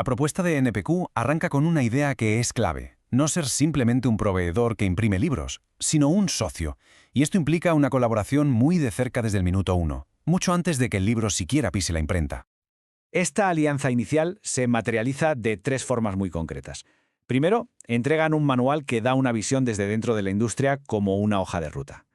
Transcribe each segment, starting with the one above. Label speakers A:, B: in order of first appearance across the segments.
A: La propuesta de NPQ arranca con una idea que es clave: no ser simplemente un proveedor que imprime libros, sino un socio. Y esto implica una colaboración muy de cerca desde el minuto uno, mucho antes de que el libro siquiera pise la imprenta.
B: Esta alianza inicial se materializa de tres formas muy concretas. Primero, entregan un manual que da una visión desde dentro de la industria como una hoja de ruta.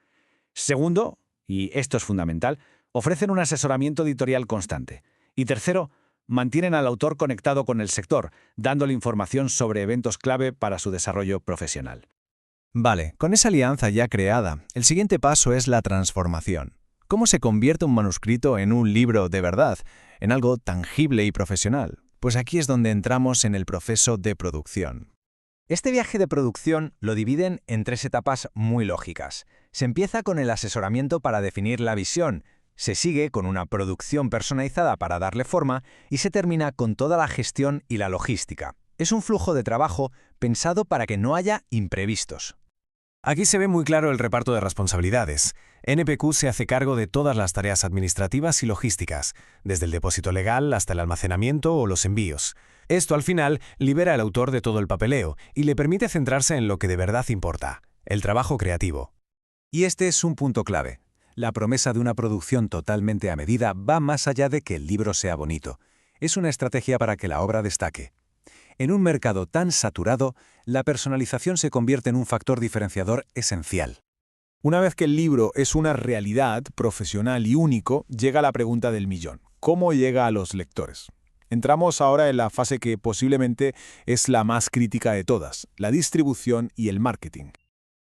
B: Segundo, y esto es fundamental, ofrecen un asesoramiento editorial constante. Y tercero, mantienen al autor conectado con el sector, dándole información sobre eventos clave para su desarrollo profesional.
C: Vale, con esa alianza ya creada, el siguiente paso es la transformación. ¿Cómo se convierte un manuscrito en un libro de verdad, en algo tangible y profesional? Pues aquí es donde entramos en el proceso de producción. Este viaje de producción lo dividen en tres etapas muy lógicas. Se empieza con el asesoramiento para definir la visión, se sigue con una producción personalizada para darle forma y se termina con toda la gestión y la logística. Es un flujo de trabajo pensado para que no haya imprevistos.
A: Aquí se ve muy claro el reparto de responsabilidades. NPQ se hace cargo de todas las tareas administrativas y logísticas, desde el depósito legal hasta el almacenamiento o los envíos. Esto al final libera al autor de todo el papeleo y le permite centrarse en lo que de verdad importa: el trabajo creativo.
D: Y este es un punto clave. La promesa de una producción totalmente a medida va más allá de que el libro sea bonito. Es una estrategia para que la obra destaque. En un mercado tan saturado, la personalización se convierte en un factor diferenciador esencial.
E: Una vez que el libro es una realidad profesional y único, llega la pregunta del millón: ¿cómo llega a los lectores? Entramos ahora en la fase que posiblemente es la más crítica de todas: la distribución y el marketing.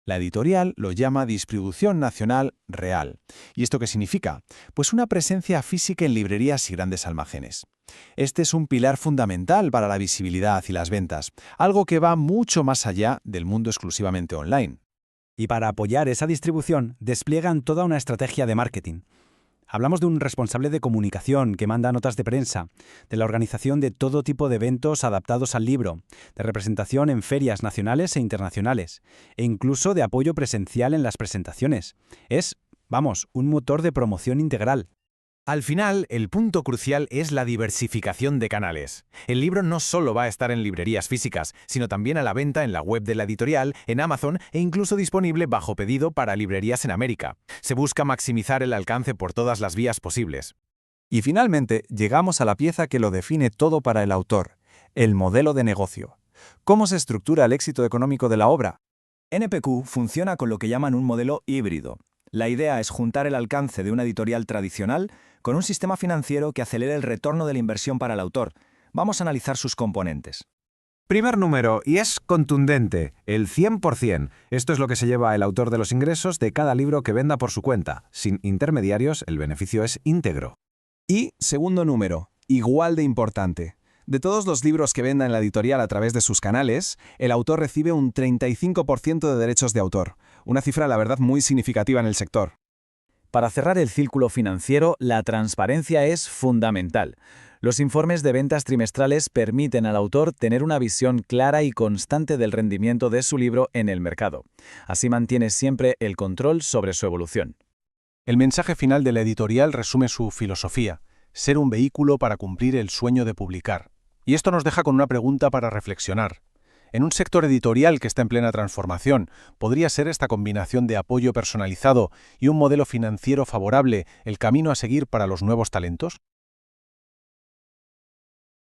E: La editorial lo llama distribución nacional real. ¿Y esto qué significa? Pues una presencia física en librerías y grandes almacenes. Este es un pilar fundamental para la visibilidad y las ventas, algo que va mucho más allá del mundo exclusivamente online.
F: Y para apoyar esa distribución, despliegan toda una estrategia de marketing. Hablamos de un responsable de comunicación que manda notas de prensa, de la organización de todo tipo de eventos adaptados al libro, de representación en ferias nacionales e internacionales, e incluso de apoyo presencial en las presentaciones. Es, un motor de promoción integral.
A: Al final, el punto crucial es la diversificación de canales. El libro no solo va a estar en librerías físicas, sino también a la venta en la web de la editorial, en Amazon e incluso disponible bajo pedido para librerías en América. Se busca maximizar el alcance por todas las vías posibles.
D: Y finalmente, llegamos a la pieza que lo define todo para el autor: el modelo de negocio. ¿Cómo se estructura el éxito económico de la obra?
B: NPQ funciona con lo que llaman un modelo híbrido. La idea es juntar el alcance de una editorial tradicional con un sistema financiero que acelere el retorno de la inversión para el autor. Vamos a analizar sus componentes.
A: Primer número, y es contundente: el 100%. Esto es lo que se lleva el autor de los ingresos de cada libro que venda por su cuenta. Sin intermediarios, el beneficio es íntegro.
D: Y segundo número, igual de importante: de todos los libros que venda en la editorial a través de sus canales, el autor recibe un 35% de derechos de autor. Una cifra, la verdad, muy significativa en el sector.
B: Para cerrar el círculo financiero, la transparencia es fundamental. Los informes de ventas trimestrales permiten al autor tener una visión clara y constante del rendimiento de su libro en el mercado. Así mantiene siempre el control sobre su evolución.
E: El mensaje final de la editorial resume su filosofía: ser un vehículo para cumplir el sueño de publicar. Y esto nos deja con una pregunta para reflexionar. En un sector editorial que está en plena transformación, ¿podría ser esta combinación de apoyo personalizado y un modelo financiero favorable el camino a seguir para los nuevos talentos?